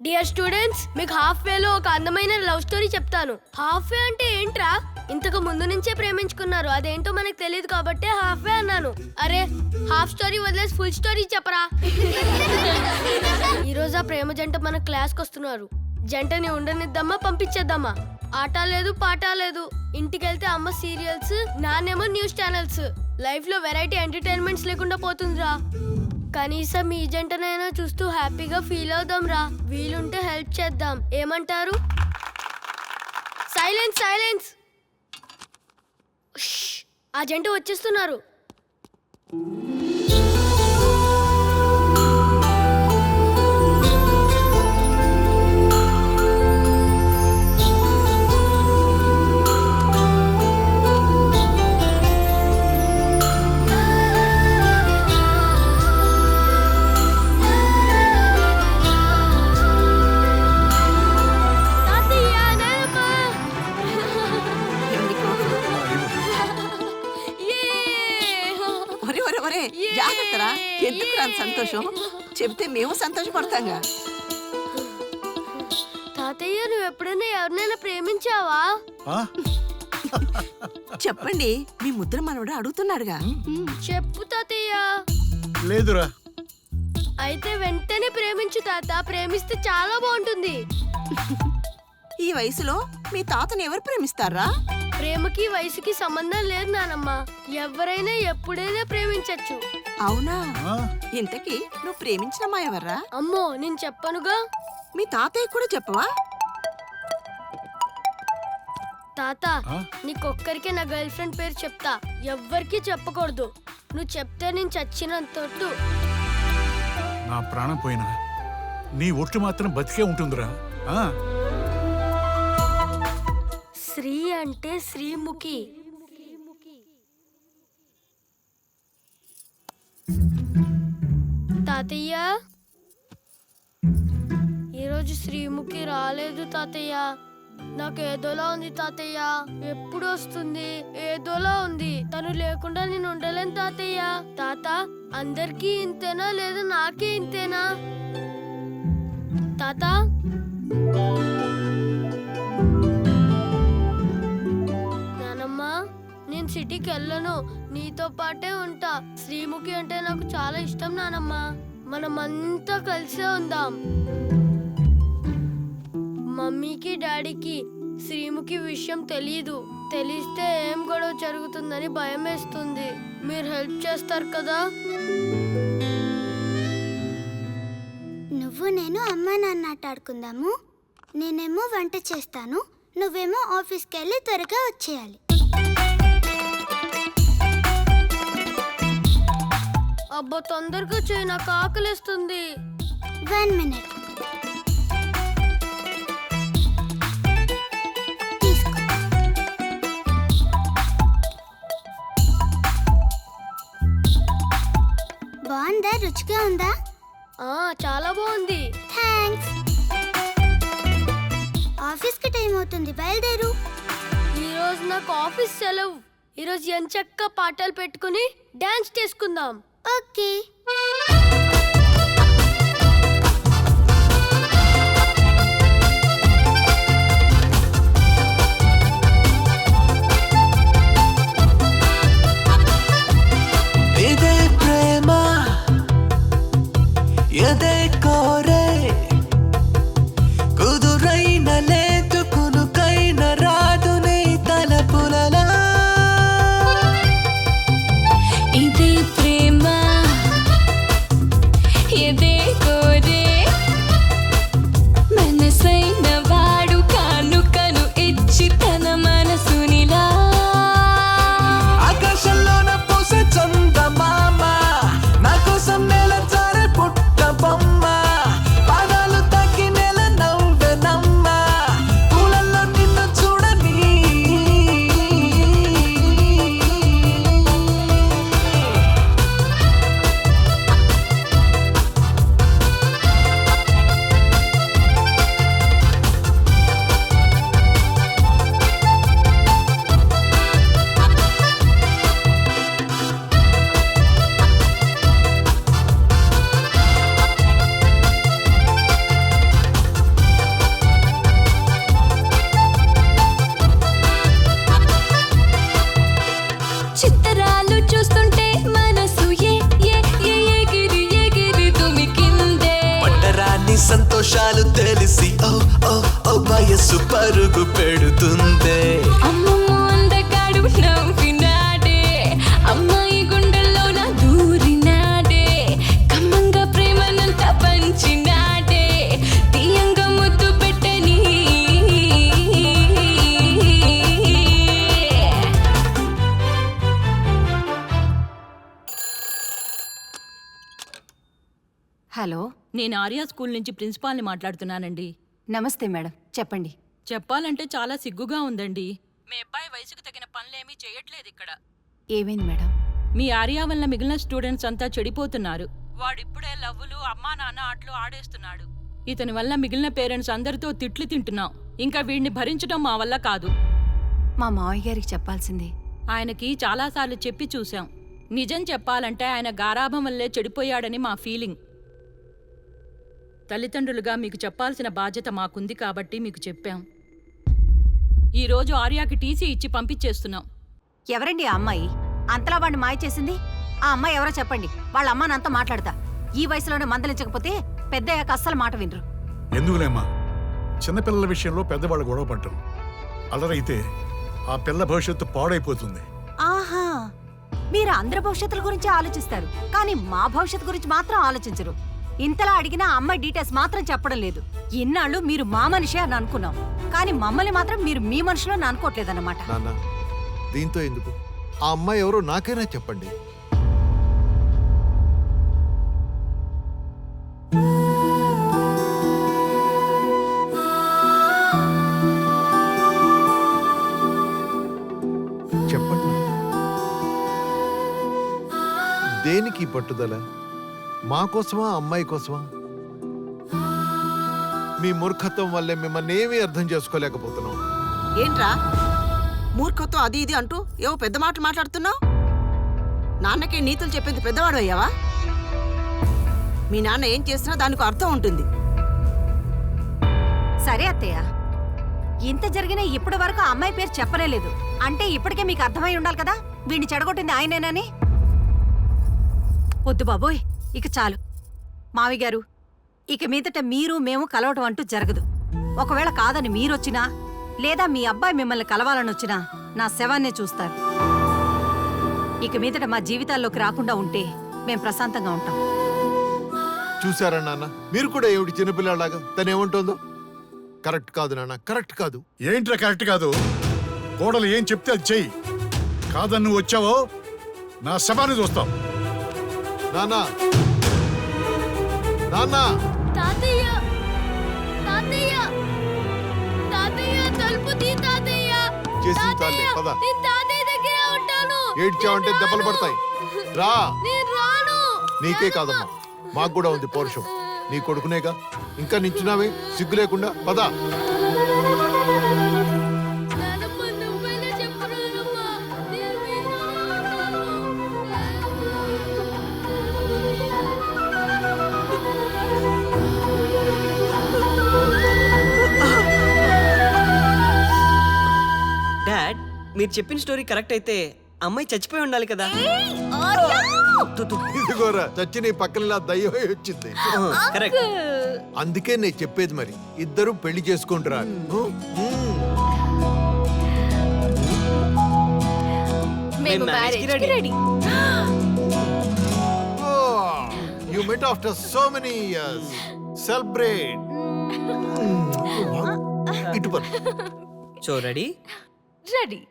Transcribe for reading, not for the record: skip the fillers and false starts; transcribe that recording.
Dear students, మీకు half వేలో ఒక అందమైన లవ్ స్టోరీ చెప్తాను. హాఫ్ వే అంటే ఏంట్రా? ఇంతకు ముందు నుంచే ప్రేమించుకున్నారు, అదేంటో మనకు తెలియదు కాబట్టి హాఫ్ వే అన్నాను. అరే, హాఫ్ స్టోరీ వదిలేసి ఫుల్ స్టోరీ చెప్పరా. ఈ రోజు ఆ ప్రేమ జంట మన క్లాస్కి వస్తున్నారు. జంటని ఉండనిద్దామా, పంపించేద్దామా? ఆట లేదు, పాట లేదు. ఇంటికెళ్తే అమ్మ సీరియల్స్, నాన్నేమో న్యూస్ ఛానల్స్. లైఫ్ లో వెరైటీ ఎంటర్టైన్మెంట్స్ లేకుండా పోతుందిరా. కనీసం ఈ జంటనైనా చూస్తూ హ్యాపీగా ఫీల్ అవుదాం రా. వీలుంటే హెల్ప్ చేద్దాం, ఏమంటారు? Silence silence. ఆ జంట వచ్చేస్తున్నారు. జాగ్రత్తరా, ఎందుకు రాని సంతోషం చెప్తే మేము సంతోషపడతాంగా. తాతయ్య, నువ్వు ఎప్పుడైనా ఎవరినైనా ప్రేమించావా? చెప్పండి, మీ ముద్ర మనవడు అడుగుతున్నాడుగా. చెప్పు తాతయ్య. లేదురా. అయితే వెంటనే ప్రేమించు తాత, ప్రేమిస్తే చాలా బాగుంటుంది. ఈ వయసులో మీ తాతని ఎవరు ప్రేమిస్తారా? ప్రేమకి వయసుకి సంబంధం లేదు నానమ్మ, ఎవరైనా ఎప్పుడైనా ప్రేమించచ్చు. అవునా? ఇంతకీ నువ్వు ప్రేమించిన మా ఎవర్రా? అమ్మో, నేను చెప్పనుగా. మీ తాతయ్య కూడా చెప్పవా? తాత, నీకొక్కరికే నా గర్ల్ ఫ్రెండ్ పేరు చెప్తా, ఎవ్వరికి చెప్పకూడదు. నువ్వు చెప్తే నేను చచ్చినంతొట్టు. నా ప్రాణం పోయినా నీ ఒట్టు మాత్రం బతికే ఉంటుందిరా. శ్రీ అంటే శ్రీముఖి. తాతయ్య, ఈరోజు శ్రీముఖి రాలేదు తాతయ్య. నాకు ఏదోలా ఉంది తాతయ్య. ఎప్పుడు వస్తుంది? ఏదోలా ఉంది. తను లేకుండా నేను ఉండలేను తాతయ్య. తాత, అందరికీ ఇంతేనా లేదా నాకే ఇంతేనా? తాత, నేను సిటీకి వెళ్ళను, నీతో పాటే ఉంటా. శ్రీముఖి అంటే నాకు చాలా ఇష్టం నానమ్మ. మనమంతా కలిసే ఉందాం. మమ్మీకి డాడీకి శ్రీముఖి విషయం తెలీదు. తెలిస్తే ఏం గొడవ జరుగుతుందని భయం వేస్తుంది. మీరు హెల్ప్ చేస్తారు కదా? నువ్వు నేను అమ్మా నాన్న ఆట ఆడుకుందాము. నేనేమో వంట చేస్తాను, నువ్వేమో ఆఫీస్కి వెళ్ళి త్వరగా వచ్చేయాలి. అబ్బా, తొందరగా చేయి, నాకు ఆకలిస్తుంది. 1 minute. బాగుందా? రుచిగా ఉందా? చాలా బాగుంది. థ్యాంక్స్. ఆఫీస్కి టైం అవుతుంది, బయలుదేరు. ఈరోజు నాకు ఆఫీస్ సెలవు. ఈరోజు ఎంచక్కా పాటలు పెట్టుకుని డాన్స్ చేసుకుందాం. ఓకే. ఇదే ప్రేమ, ఇదే కోరే, కుదురైన లేదు కునుకైన రాదు నీ తలపులలా. ఇదే ప్రేమ, ఇదే కోరే, మనసైన వాడు కానుకను ఇచ్చి తన మనసునిలా. ఆకాశంలోన పూసే చందమామ, నా కోసం నెల జారే పుట్ట బొమ్మ. మనసు పరుగు పెడుతుందే. అమ్మమ్మ అందగాడు నవ్వినాడే, అమ్మాయి గుండెల్లో నా దూరినాడే, కమ్మంగా ప్రేమనంతా పంచినాడే, తీయంగా ముద్దు పెట్టని. హలో, నేను ఆర్యా స్కూల్ నుంచి ప్రిన్సిపాల్ని మాట్లాడుతున్నానండి. నమస్తే మేడం, చెప్పండి. చెప్పాలంటే చాలా సిగ్గుగా ఉందండి. మీ అబ్బాయి వయసుకు తగిన పనులేమీ చేయట్లేదు ఇక్కడ. ఏమైంది మేడం? మీ ఆర్యా వల్ల మిగిలిన స్టూడెంట్స్ అంతా చెడిపోతున్నారు. వాడిప్పుడే లవ్వులు అమ్మా నాన్న ఆటలు ఆడేస్తున్నాడు. ఇతని వల్ల మిగిలిన పేరెంట్స్ అందరితో తిట్లు తింటున్నాం. ఇంకా వీడిని భరించడం మా వల్ల కాదు. మా మావయ్య గారికి చెప్పాల్సింది. ఆయనకి చాలాసార్లు చెప్పి చూశాం. నిజం చెప్పాలంటే ఆయన గారాభం వల్లే చెడిపోయాడని మా ఫీలింగ్. తల్లిదండ్రులుగా మీకు చెప్పాల్సిన బాధ్యత మాకుంది కాబట్టి మీకు చెప్పాం. ఈరోజు ఆర్యాకి టీసీ ఇచ్చి పంపించేస్తున్నాం. ఎవరండి ఆ అమ్మాయి? అంతలా వాడిని మాయ చేసింది? ఆ అమ్మాయి ఎవరో చెప్పండి. వాళ్ళ అమ్మ నాన్నతో మాట్లాడతా. ఈ వయసులోనే మందలించకపోతే పెద్దయ్యాక అస్సలు మాట వినరు. ఎందుకులేమ్మా, చిన్నపిల్లల విషయంలో పెద్దవాళ్ళు గొడవ పడ్డం అలరైతే ఆ పిల్ల భవిష్యత్తు పాడైపోతుంది. ఆహా, మీరు అందరి భవిష్యత్తుల గురించి ఆలోచిస్తారు, కానీ మా భవిష్యత్తు గురించి మాత్రం ఆలోచించరు. ఇంతలా అడిగినా అమ్మాయి డీటెయిల్స్ మాత్రం చెప్పడం లేదు. ఇన్నాళ్ళు మీరు మా మనిషి అని అనుకున్నాం, కానీ మమ్మల్ని మాత్రం మీరు మీ మనుషులో అనుకోవట్లేదన్నమాట. నాన్న, దీంతో ఎందుకు? ఆ అమ్మాయి ఎవరో నాకైనా చెప్పండి. చెప్పండి. దేనికి ఈ పట్టుదల? మా కోసమా, అమ్మాయి కోసమా? మీ మూర్ఖత్వం వల్లే మిమ్మల్ని ఏమీ అర్థం చేసుకోలేకపోతున్నాం. ఏంట్రా మూర్ఖత్వం అది ఇది అంటూ ఏవో పెద్ద మాటలు మాట్లాడుతున్నావు? నాన్నకి నీతులు చెప్పింది పెద్దవాడు అయ్యావా? మీ నాన్న ఏం చేసినా దానికి అర్థం ఉంటుంది. సరే అత్తయ్య, ఇంత జరిగినా ఇప్పటి వరకు ఆ అమ్మాయి పేరు చెప్పనే లేదు అంటే ఇప్పటికే మీకు అర్థమై ఉండాలి కదా వీడిని చెడగొట్టింది ఆయనేనని. వద్దు బాబోయ్, ఇక చాలు. మావి గారు, ఇక మీదట మీరు మేము కలవటం అంటూ జరగదు. ఒకవేళ కాదని మీరొచ్చినా లేదా మీ అబ్బాయి మిమ్మల్ని కలవాలని వచ్చినా నా శవాన్నే చూస్తారు. ఇక మీదట మా జీవితాల్లోకి రాకుండా ఉంటే మేం ప్రశాంతంగా ఉంటాం. చూసారా నాన్న, మీరు కూడా ఏమిటి చిన్నపిల్లలాగా తనేమంటుందో? కరెక్ట్ కాదు నాన్న, కరెక్ట్ కాదు. ఏంట్రా కరెక్ట్ కాదు? కోడలు ఏం చెప్తే అది చెయ్యి. కాదని నువ్వు వచ్చావో నా శవాన్ని చూస్తావు. నాన్న, నాన్న, తాతయ్య తాతయ్య తాతయ్య తలుపు తీ తాతయ్య. చేసింది చాలే, పద. నేను తాతయ్య దగ్గర ఉంటాను. ఏడ్చావంటే దెబ్బలు పడతాయి. రా. నేను రాను. నీకే కాదమ్మా, మాకు కూడా ఉంది పౌరుషం. నీ కొడుకునేగా ఇంకా నించున్నావే సిగ్గు లేకుండా? పద. నానమ్మ, నువ్వైనా చెప్పు నానమ్మ. నేను మీతోనే డాడ్, మీరు చెప్పిన స్టోరీ కరెక్ట్ అయితే అమ్మాయి చచ్చిపోయి ఉండాలి కదా? ఇదిగోరా, చచ్చి నీ పక్కన ఇలా దయ్యం వచ్చింది. కరెక్ట్. అందుకే నేను చెప్పేది, మరి ఇద్దరు పెళ్లి చేసుకుంటారా? మేము marriage కి marriage కి ready. ready. You met after so many years. Celebrate. ఇటు పద. So ready? Ready.